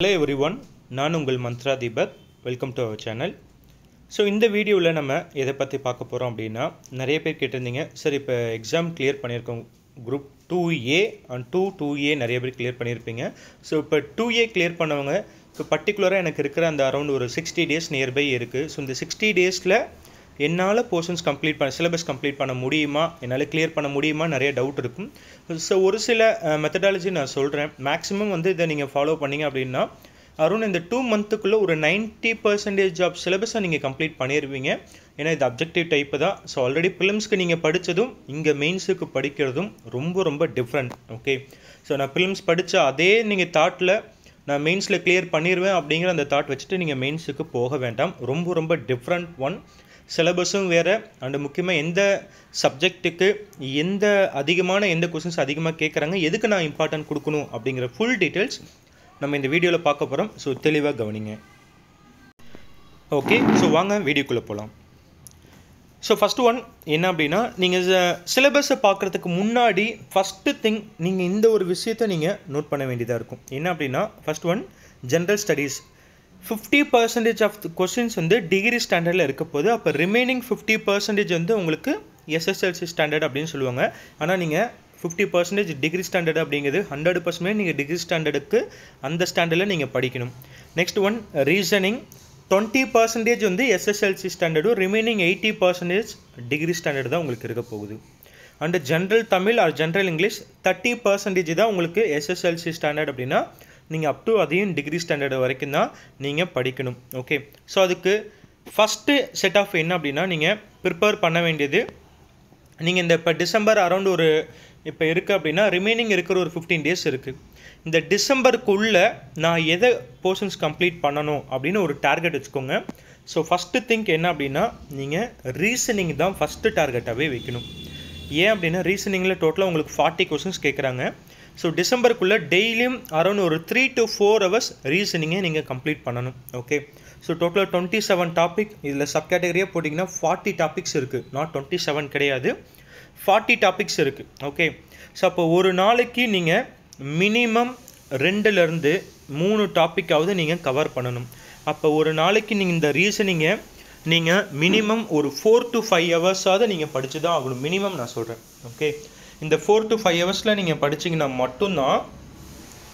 Hello everyone, நான் உங்கள் Mantra Deepak. Welcome to our channel. So இந்த வீடியோவில் நம்ம எதை பற்றி பார்க்க போகிறோம் அப்படின்னா, நிறைய பேர் கேட்டிருந்தீங்க, சார் இப்போ எக்ஸாம் கிளியர் பண்ணியிருக்கோம் குரூப் 2A அண்ட் 2A நிறைய பேர் கிளியர் பண்ணியிருப்பீங்க. ஸோ இப்போ 2A கிளியர் பண்ணவங்க இப்போ பர்டிகுலராக எனக்கு இருக்கிற அந்த அரௌண்ட் ஒரு 60 days நியர்பை இருக்குது. ஸோ இந்த 60 daysல என்னால் போர்ஷன்ஸ் கம்ப்ளீட் பண்ண சிலபஸ் கம்ப்ளீட் பண்ண முடியுமா, என்னால் கிளியர் பண்ண முடியுமா நிறைய டவுட் இருக்கும். ஸோ ஒரு சில மெத்தடாலஜி நான் சொல்கிறேன். மேக்ஸிமம் வந்து இதை நீங்கள் ஃபாலோ பண்ணிங்க அப்படின்னா அரௌண்ட் இந்த 2 monthக்குள்ளே ஒரு 90% ஆஃப் சிலபஸை நீங்கள் கம்ப்ளீட் பண்ணிடுவீங்க. ஏன்னா இது அப்ஜெக்டிவ் டைப்பு தான். ஸோ ஆல்ரெடி ப்ரிலிம்ஸ்க்கு நீங்கள் படித்ததும் இங்கே மெயின்ஸுக்கு படிக்கிறதும் ரொம்ப ரொம்ப டிஃப்ரெண்ட். ஓகே, ஸோ நான் ப்ரிலிம்ஸ் படித்த அதே நீங்கள் தாட்டில் நான் மெயின்ஸில் கிளியர் பண்ணிடுவேன் அப்படிங்கிற அந்த தாட் வச்சுட்டு நீங்கள் மெயின்ஸுக்கு போக வேண்டாம். ரொம்ப ரொம்ப டிஃப்ரெண்ட் ஒன். சிலபஸும் வேறு அண்டு முக்கியமாக எந்த சப்ஜெக்ட்டுக்கு எந்த கொஸ்டின்ஸ் அதிகமாக கேட்குறாங்க, எதுக்கு நான் இம்பார்ட்டன்ட் கொடுக்கணும் அப்படிங்கிற ஃபுல் டீட்டெயில்ஸ் நம்ம இந்த வீடியோவில் பார்க்க போகிறோம். ஸோ தெளிவாக கவனிங்க. ஓகே, ஸோ வாங்க வீடியோக்குள்ளே போகலாம். ஸோ ஃபஸ்ட்டு ஒன் என்ன அப்படின்னா, நீங்கள் சிலபஸை பார்க்குறதுக்கு முன்னாடி ஃபஸ்ட்டு திங் நீங்கள் இந்த ஒரு விஷயத்தை நீங்கள் நோட் பண்ண வேண்டியதாக இருக்கும். என்ன அப்படின்னா, first one general studies 50% of questions வந்து டிகிரி ஸ்டாண்டர்டில் இருக்க போது. அப்போ ரிமைனிங் 50% வந்து உங்களுக்கு எஸ்எஸ்எல்சி ஸ்டாண்டர்ட் அப்படின்னு சொல்லுவாங்க. ஆனால் நீங்கள் 50% டிகிரி ஸ்டாண்டர்டு அப்படிங்கிறது 100% நீங்கள் டிகிரி ஸ்டாண்டர்டுக்கு அந்த ஸ்டாண்டர்டில் நீங்கள் படிக்கணும். நெக்ஸ்ட் ஒன் ரீசனிங் 20% வந்து எஸ்எஸ்எல்சி ஸ்டாண்டர்டும், ரிமைனிங் 80% டிகிரி ஸ்டாண்டர்டு தான் உங்களுக்கு இருக்க போகுது. And general Tamil or general English 30% தான் உங்களுக்கு எஸ்எஸ்எல்சி ஸ்டாண்டர்ட் அப்படின்னா நீங்கள் அப் டு அதையும் டிகிரி ஸ்டாண்டர்டு வரைக்கும் தான் நீங்கள் படிக்கணும். ஓகே, ஸோ அதுக்கு ஃபஸ்ட்டு செட் ஆஃப் என்ன அப்படின்னா, நீங்கள் ப்ரிப்பேர் பண்ண வேண்டியது, நீங்கள் இந்த இப்போ டிசம்பர் அரௌண்ட் ஒரு இப்போ இருக்குது அப்படின்னா ரிமைனிங் இருக்கிற ஒரு 15 days இருக்குது. இந்த டிசம்பருக்குள்ளே நான் எதை போர்ஷன்ஸ் கம்ப்ளீட் பண்ணணும் அப்படின்னு ஒரு டார்கெட் வச்சுக்கோங்க. ஸோ ஃபஸ்ட்டு திங்க் என்ன அப்படின்னா, நீங்கள் ரீசனிங் தான் ஃபஸ்ட்டு டார்கெட்டாகவே வைக்கணும். ஏன் அப்படின்னா ரீசனிங்கில் டோட்டலாக உங்களுக்கு 40 கொஸ்டின்ஸ் கேட்குறாங்க. ஸோ டிசம்பருக்குள்ளே டெய்லியும் அரௌண்ட் ஒரு 3 to 4 hours ரீசனிங்கை நீங்கள் கம்ப்ளீட் பண்ணணும். ஓகே, ஸோ டோட்டலாக 27 டாபிக். இதில் சப் கேட்டகரியாக போட்டிங்கன்னா 40 டாபிக்ஸ் இருக்குது. நாட் 27 கிடையாது, 40 டாபிக்ஸ் இருக்குது. ஓகே, ஸோ அப்போ ஒரு நாளைக்கு நீங்கள் மினிமம் 2 to 3 டாப்பிக்காவது நீங்கள் கவர் பண்ணணும். அப்போ ஒரு நாளைக்கு நீங்கள் இந்த ரீசனிங்கை நீங்கள் மினிமம் ஒரு 4 to 5 hours நீங்கள் படித்து தான் ஆகணும். மினிமம் நான் சொல்கிறேன். ஓகே, இந்த 4 to 5 hours நீங்கள் படிச்சிங்கன்னா மட்டும்தான்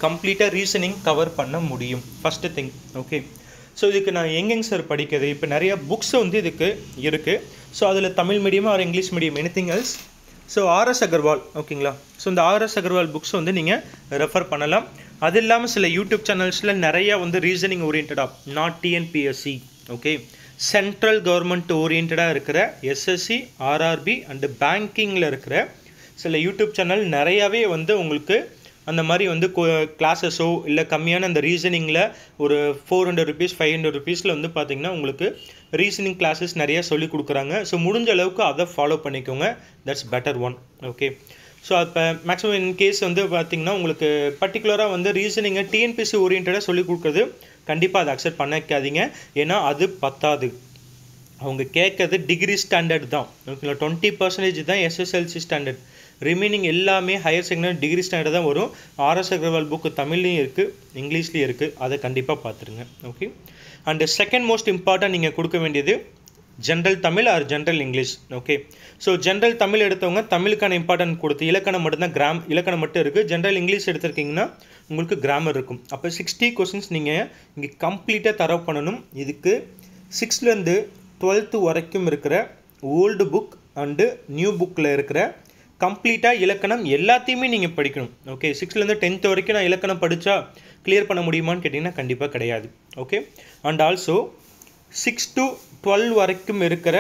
கம்ப்ளீட்டாக ரீசனிங் கவர் பண்ண முடியும். First thing. ஓகே, ஸோ இதுக்கு நான் எங்கெங்க சார் படிக்கிறது? இப்போ நிறைய புக்ஸ் வந்து இதுக்கு இருக்குது. ஸோ அதில் Tamil medium or English medium anything else. So RS Agarwal, ஓகேங்களா? ஸோ இந்த ஆர்எஸ் அகர்வால் புக்ஸ் வந்து நீங்கள் ரெஃபர் பண்ணலாம். அது இல்லாமல் சில யூடியூப் சேனல்ஸில் நிறையா வந்து ரீசனிங் ஓரியன்டாக, not TNPSC, okay, central government ஓரியன்டாக இருக்கிற எஸ்எஸ்சி, ஆர்ஆர்பி அண்டு பேங்கிங்கில் இருக்கிற சில யூடியூப் சேனல் நிறையாவே வந்து உங்களுக்கு அந்த மாதிரி வந்து கிளாஸஸோ இல்லை கம்மியான அந்த ரீசனிங்கில் ஒரு 400 rupees 500 rupeesல வந்து பார்த்திங்கன்னா உங்களுக்கு ரீசனிங் கிளாஸஸ் நிறையா சொல்லிக் கொடுக்குறாங்க. ஸோ முடிஞ்ச அளவுக்கு அதை ஃபாலோ பண்ணிக்கோங்க. That's better one. Okay, so அப்போ மேக்ஸிமம் இன் கேஸ் வந்து பார்த்திங்கன்னா உங்களுக்கு பர்டிகுலராக வந்து ரீசனிங்கை டிஎன்பிஎஸ்சி ஓரியன்டாக சொல்லிக் கொடுக்குறது கண்டிப்பாக அதை அக்செப்ட் பண்ணிக்காதீங்க. ஏன்னா அது பத்தாது. அவங்க கேட்குறது டிகிரி ஸ்டாண்டர்ட் தான். ஓகேங்களா? 20% தான் எஸ்எஸ்எல்சி ஸ்டாண்டர்ட். ரிமைனிங் எல்லாமே ஹையர் செகண்டரி டிகிரி ஸ்டாண்டர்ட் தான் வரும். ஆர்எஸ் அகர்வால் புக்கு தமிழ்லையும் இருக்குது, இங்கிலீஷ்லேயும் இருக்குது. அதை கண்டிப்பாக பார்த்துருங்க. Okay, and second most important நீங்கள் கொடுக்க வேண்டியது general Tamil or general English. Okay, so general Tamil எடுத்தவங்க தமிழுக்கான இம்பார்ட்டன்ட் கொடுத்து இலக்கணம் மட்டும்தான் இலக்கணம் மட்டும் இருக்குது. ஜென்ரல் இங்கிலீஷ் எடுத்திருக்கீங்கன்னா உங்களுக்கு கிராமர் இருக்கும். அப்போ 60 கொஸ்டின்ஸ் நீங்கள் இங்கே கம்ப்ளீட்டாக தரவு பண்ணணும். இதுக்கு 6th to 12th வரைக்கும் இருக்கிற ஓல்டு புக் அண்டு நியூ புக்கில் இருக்கிற கம்ப்ளீட்டாக இலக்கணம் எல்லாத்தையுமே நீங்கள் படிக்கணும். ஓகே, 6th to 10th வரைக்கும் நான் இலக்கணம் படித்தா கிளியர் பண்ண முடியுமான்னு கேட்டிங்கன்னா கண்டிப்பாக கிடையாது. ஓகே, அண்ட் ஆல்சோ 6 to 12 வரைக்கும் இருக்கிற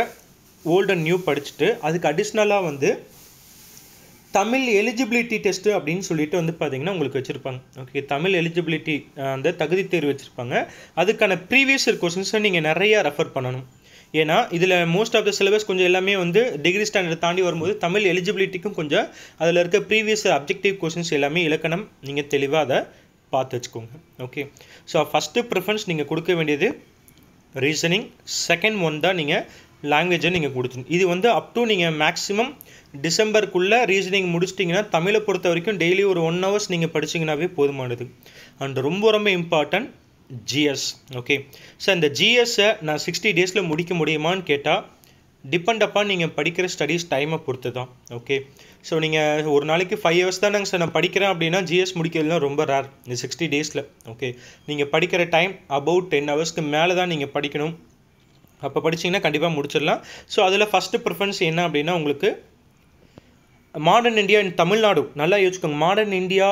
ஓல்டு அண்ட் நியூ படிச்சுட்டு அதுக்கு அடிஷ்னலாக வந்து தமிழ் எலிஜிபிலிட்டி டெஸ்ட்டு அப்படின்னு சொல்லிட்டு வந்து பார்த்திங்கன்னா உங்களுக்கு வச்சுருப்பாங்க. ஓகே, தமிழ் எலிஜிபிலிட்டி அந்த தகுதி தேர்வு வச்சுருப்பாங்க. அதுக்கான ப்ரீவியஸ் இயர் கொஸ்டின்ஸை நீங்கள் நிறையா ரெஃபர் பண்ணணும். ஏன்னா இதில் மோஸ்ட் ஆஃப் த சிலபஸ் கொஞ்சம் எல்லாமே வந்து டிகிரி ஸ்டாண்டர்ட் தாண்டி வரும்போது தமிழ் எலிஜிபிலிட்டிக்கும் கொஞ்சம் அதில் இருக்க ப்ரீவியஸ் அப்ஜெக்டிவ் கொஸ்டின்ஸ் எல்லாமே இலக்கணம் நீங்கள் தெளிவாக அதை பார்த்து வச்சுக்கோங்க. ஓகே, ஸோ ஃபஸ்ட்டு ப்ரிஃபரன்ஸ் நீங்கள் கொடுக்க வேண்டியது ரீசனிங். செகண்ட் ஒன் தான் நீங்கள் லாங்குவேஜை நீங்கள் கொடுத்துருங்க. இது வந்து அப் டு நீங்கள் மேக்ஸிமம் டிசம்பருக்குள்ளே ரீசனிங் முடிச்சிட்டிங்கன்னா தமிழை பொறுத்த வரைக்கும் டெய்லி ஒரு 1 hours நீங்கள் படிச்சிங்கனாவே போதுமானது. அண்ட் ரொம்ப ரொம்ப இம்பார்ட்டன்ட் ஜிஎஸ். ஓகே, ஸோ அந்த ஜிஎஸ்ஸை நான் 60 டேஸில் முடிக்க முடியுமான்னு கேட்டால் டிபெண்ட் அப்பான் நீங்கள் படிக்கிற ஸ்டடீஸ் டைமை பொறுத்து தான். ஓகே, ஸோ நீங்கள் ஒரு நாளைக்கு 5 ஹவர்ஸ் தானங்க சார் நான் படிக்கிறேன் அப்படின்னா ஜிஎஸ் முடிக்கிறதுலாம் ரொம்ப ரேர் இந்த 60 டேஸில். ஓகே, நீங்கள் படிக்கிற டைம் அபவுட் 10 ஹவர்ஸ்க்கு மேலே தான் நீங்கள் படிக்கணும். அப்போ படிச்சிங்கன்னா கண்டிப்பாக முடிச்சிடலாம். ஸோ அதில் ஃபஸ்ட்டு ப்ரிஃபரன்ஸ் என்ன அப்படின்னா உங்களுக்கு மாடர்ன் இந்தியா இன் தமிழ்நாடு. நல்லா யோசிச்சுக்கோங்க, modern India,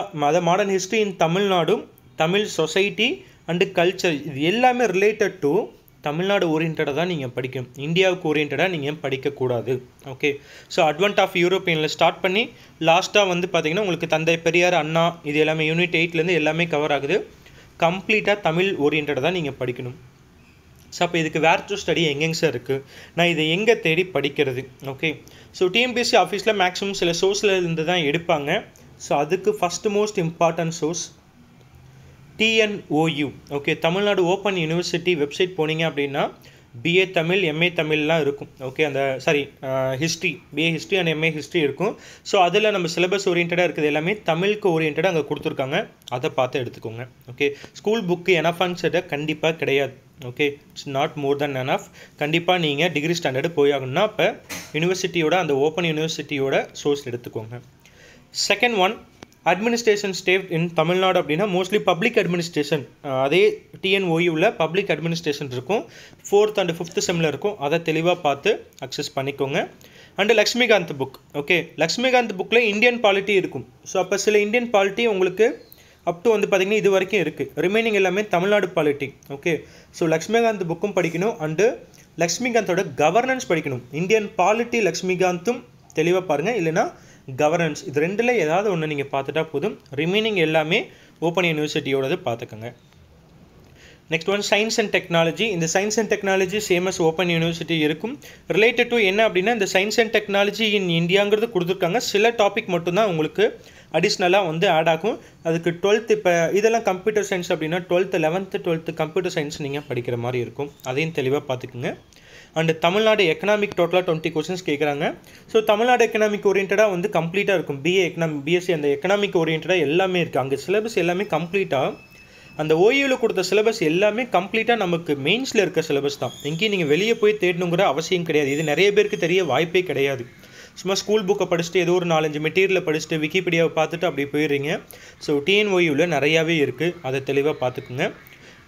modern history in Tamil Nadu, Tamil society and culture, இது எல்லாமே ரிலேட்டட் டு தமிழ்நாடு ஓரியன்டாக தான் நீங்கள் படிக்கணும். இந்தியாவுக்கு ஓரியன்டாக நீங்கள் படிக்கக்கூடாது. ஓகே, ஸோ அட்வென்ட் ஆஃப் யூரோப்பியனில் ஸ்டார்ட் பண்ணி லாஸ்ட்டாக வந்து பார்த்திங்கன்னா உங்களுக்கு தந்தை பெரியார், அண்ணா, இது எல்லாமே யூனிட் 8லேருந்து எல்லாமே கவர் ஆகுது. கம்ப்ளீட்டாக தமிழ் ஓரியன்டாக தான் நீங்கள் படிக்கணும். ஸோ அப்போ இதுக்கு வேர் டு ஸ்டடி எங்கெங்க சார் இருக்குது, நான் இதை எங்கே தேடி படிக்கிறது? ஓகே, ஸோ டிஎன்பிஎஸ்சி ஆஃபீஸில் மேக்ஸிமம் சில சோர்ஸில் இருந்து தான் எடுப்பாங்க. ஸோ அதுக்கு first most important source TNOU. Okay, Tamil Nadu open university website போனீங்க அப்படின்னா பிஏ தமிழ், எம்ஏ தமிழ்லாம் இருக்கும். ஓகே, அந்த history, BA history and MA history இருக்கும். ஸோ அதில் நம்ம சிலபஸ் ஓரியன்டாக இருக்குது எல்லாமே தமிழுக்கு ஓரியன்டாக அங்கே கொடுத்துருக்காங்க. அதை பார்த்து எடுத்துக்கோங்க. ஓகே, ஸ்கூல் புக்கு எனஃபான்னு சொல்லிட்டு கண்டிப்பாக கிடையாது. Okay, it's not more then enough. கண்டிப்பாக நீங்கள் டிகிரி ஸ்டாண்டர்டு போய் ஆகணும்னா அப்போ யூனிவர்சிட்டியோட அந்த ஓப்பன் யூனிவர்சிட்டியோட சோர்ஸ் எடுத்துக்கோங்க. செகண்ட் ஒன் அட்மினிஸ்ட்ரேஷன் ஸ்டேட் இன் தமிழ்நாடு அப்படின்னா மோஸ்ட்லி பப்ளிக் அட்மினிஸ்ட்ரேஷன். அதே டிஎன்ஓயூவில் பப்ளிக் அட்மினிஸ்ட்ரேஷன் இருக்கும், 4th and 5th செம்மில் இருக்கும். அதை தெளிவாக பார்த்து அக்சஸ் பண்ணிக்கோங்க. And Laxmikanth book. Okay, Laxmikanth புக்கில் இந்தியன் பாலிட்டி இருக்கும். ஸோ அப்போ சில இந்தியன் பாலிட்டி உங்களுக்கு அப் டு வந்து பார்த்திங்கன்னா இது வரைக்கும் இருக்குது. ரிமைனிங் எல்லாமே Tamil Nadu polity. Okay, so Laxmikanth புக்கும் படிக்கணும் அண்டு லக்ஷ்மிகாந்தோட கவர்னன்ஸ் படிக்கணும். இந்தியன் பாலிட்டி லக்ஷ்மிகாந்தும் தெளிவாக பாருங்கள், இல்லைனா கவர்னன்ஸ், இது ரெண்டில் ஏதாவது ஒன்று நீங்கள் பார்த்துட்டா போதும். ரிமைனிங் எல்லாமே ஓப்பன் யூனிவர்சிட்டியோடது பார்த்துக்கோங்க. Next one science and technology. இந்த சயின்ஸ் அண்ட் டெக்னாலஜி சேமஸ் ஓப்பன் யூனிவர்சிட்டி இருக்கும். ரிலேட்டட் டு என்ன அப்படின்னா இந்த சயின்ஸ் அண்ட் டெக்னாலஜி இன் இந்தியாங்கிறது கொடுத்துருக்காங்க. சில டாபிக் மட்டும்தான் உங்களுக்கு அடிஷ்னலாக வந்து ஆட் ஆகும். அதுக்கு 12th, இப்போ இதெல்லாம் கம்ப்யூட்டர் சயின்ஸ் அப்படின்னா 12th, 11th, 12th computer science நீங்கள் படிக்கிற மாதிரி இருக்கும். அதையும் தெளிவாக பார்த்துக்குங்க. அண்டு தமிழ்நாடு எக்கனாமிக் டோட்டலாக 20 கொஸ்டின்ஸ் கேட்குறாங்க. ஸோ தமிழ்நாடு எக்கனாமிக் ஓரியன்டாக வந்து கம்ப்ளீட்டாக இருக்கும். பிஏ எக்கனாமிக், பிஎஸ்சி அந்த எக்கனாமிக் ஓரியன்டாக எல்லாமே இருக்குது. அங்கே சிலபஸ் எல்லாமே கம்ப்ளீட்டாக அந்த ஓயூவில் கொடுத்த சிலபஸ் எல்லாமே கம்ப்ளீட்டாக நமக்கு மெயின்ஸில் இருக்க சிலபஸ் தான். எங்கேயும் நீங்கள் வெளியே போய் தேடணுங்கிற அவசியம் கிடையாது. இது நிறைய பேருக்கு தெரிய வாய்ப்பே கிடையாது. சும்மா ஸ்கூல் புக்கை படிச்சுட்டு ஏதோ ஒரு 4-5 மெட்டீரியலை படிச்சுட்டு விக்கிபீடியாவை பார்த்துட்டு அப்படி போயிடுறீங்க. ஸோ டிஎன்ஓயூவில் நிறையாவே இருக்குது, அதை தெளிவாக பார்த்துக்குங்க.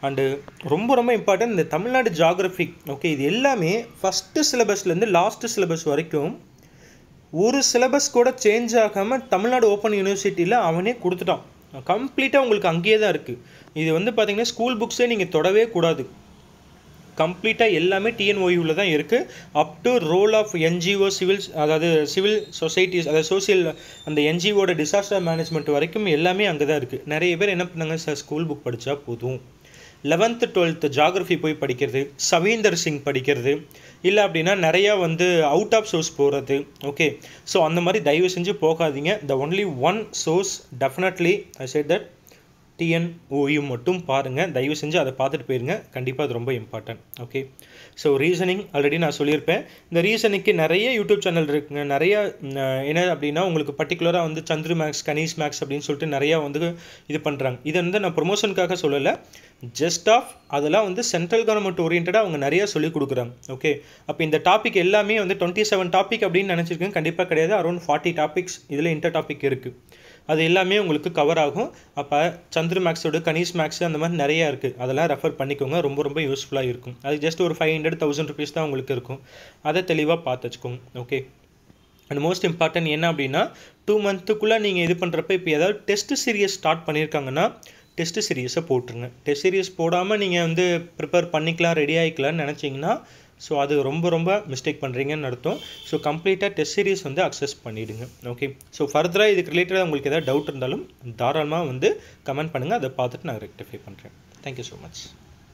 அண்டு ரொம்ப ரொம்ப இம்பார்ட்டன்ட் இந்த தமிழ்நாடு ஜாகிரஃபி. ஓகே, இது எல்லாமே ஃபஸ்ட்டு சிலபஸ்லேருந்து லாஸ்ட்டு சிலபஸ் வரைக்கும் ஒரு சிலபஸ் கூட சேஞ்ச் ஆகாமல் தமிழ்நாடு ஓப்பன் யூனிவர்சிட்டியில் அவனே கொடுத்துட்டான். கம்ப்ளீட்டாக உங்களுக்கு அங்கேயே தான் இருக்குது. இது வந்து பார்த்திங்கன்னா ஸ்கூல் புக்ஸே நீங்கள் தொடவே கூடாது. கம்ப்ளீட்டாக எல்லாமே டிஎன்ஓயூவில் தான் இருக்குது. Up to role of NGO, அதாவது சிவில் சொசைட்டிஸ், அதாவது சோசியல் அந்த என்ஜிஓட டிசாஸ்டர் மேனேஜ்மெண்ட் வரைக்கும் எல்லாமே அங்கே தான் இருக்குது. நிறைய பேர் என்ன பண்ணாங்க சார், ஸ்கூல் புக் படித்தா போதும், 11th 12th ஜாகிரஃபி போய் படிக்கிறது, சவீந்தர் சிங் படிக்கிறது, இல்லை அப்படின்னா நிறையா வந்து அவுட் ஆஃப் சோர்ஸ் போகிறது. ஓகே, ஸோ அந்த மாதிரி தயவு செஞ்சு போகாதீங்க. The only one source definitely I said that TNOU மட்டும் பாருங்கள். தயவு செஞ்சு அதை பார்த்துட்டு போயிருங்க. கண்டிப்பாக அது ரொம்ப important. Okay, so reasoning already நான் சொல்லியிருப்பேன். இந்த ரீசனுக்கு நிறைய யூடியூப் சேனல் இருக்குங்க. நிறையா என்ன அப்படின்னா உங்களுக்கு பர்டிகுலராக வந்து சந்துரு மேக்ஸ், கணேஷ் மேக்ஸ் அப்படின்னு சொல்லிட்டு நிறையா வந்து இது பண்ணுறாங்க. இதை வந்து நான் ப்ரொமோஷனுக்காக சொல்லலை, ஜஸ்ட் ஆஃப் அதெல்லாம் வந்து சென்ட்ரல் கவர்மெண்ட் ஓரியன்டாக அவங்க நிறையா சொல்லிக் கொடுக்குறாங்க. ஓகே, அப்போ இந்த டாபிக் எல்லாமே வந்து 27 டாபிக் அப்படின்னு நினச்சிருக்கேன். கண்டிப்பாக கிடையாது, அரௌண்ட் 40 டாபிக்ஸ் இதில் இன்டர் டாபிக் இருக்குது. அது எல்லாமே உங்களுக்கு கவர் ஆகும். அப்போ சந்துரு மேக்ஸோட, கணேஷ் மேக்ஸ் அந்த மாதிரி நிறையா இருக்குது. அதெல்லாம் ரெஃபர் பண்ணிக்கோங்க, ரொம்ப ரொம்ப யூஸ்ஃபுல்லாக இருக்கும். அது ஜஸ்ட் ஒரு 500-1000 rupees தான் உங்களுக்கு இருக்கும். அதை தெளிவாக பார்த்து வச்சுக்கோங்க. ஓகே, அண்ட் மோஸ்ட் இம்பார்ட்டன்ட் என்ன அப்படின்னா 2 monthக்குள்ளே நீங்கள் இது பண்ணுறப்ப இப்போ ஏதாவது டெஸ்ட் சீரியஸ் ஸ்டார்ட் பண்ணியிருக்காங்கன்னா டெஸ்ட் சீரியஸை போட்டுருங்க. டெஸ்ட் சீரியஸ் போடாமல் நீங்கள் வந்து ப்ரிப்பேர் பண்ணிக்கலாம், ரெடி ஆகிக்கலாம்னு நினச்சிங்கன்னா ஸோ அது ரொம்ப ரொம்ப மிஸ்டேக் பண்ணுறீங்கன்னு அர்த்தம். ஸோ கம்ப்ளீட்டாக டெஸ்ட் சீரிஸ் வந்து அக்சஸ் பண்ணிவிடுங்க. ஓகே, ஸோ ஃபர்தராக இதுக்கு ரிலேட்டடாக உங்களுக்கு ஏதாவது டவுட் இருந்தாலும் தாராளமாக வந்து கமெண்ட் பண்ணுங்கள். அதை பார்த்துட்டு நான் ரெக்டிஃபை பண்ணுறேன். Thank you so much.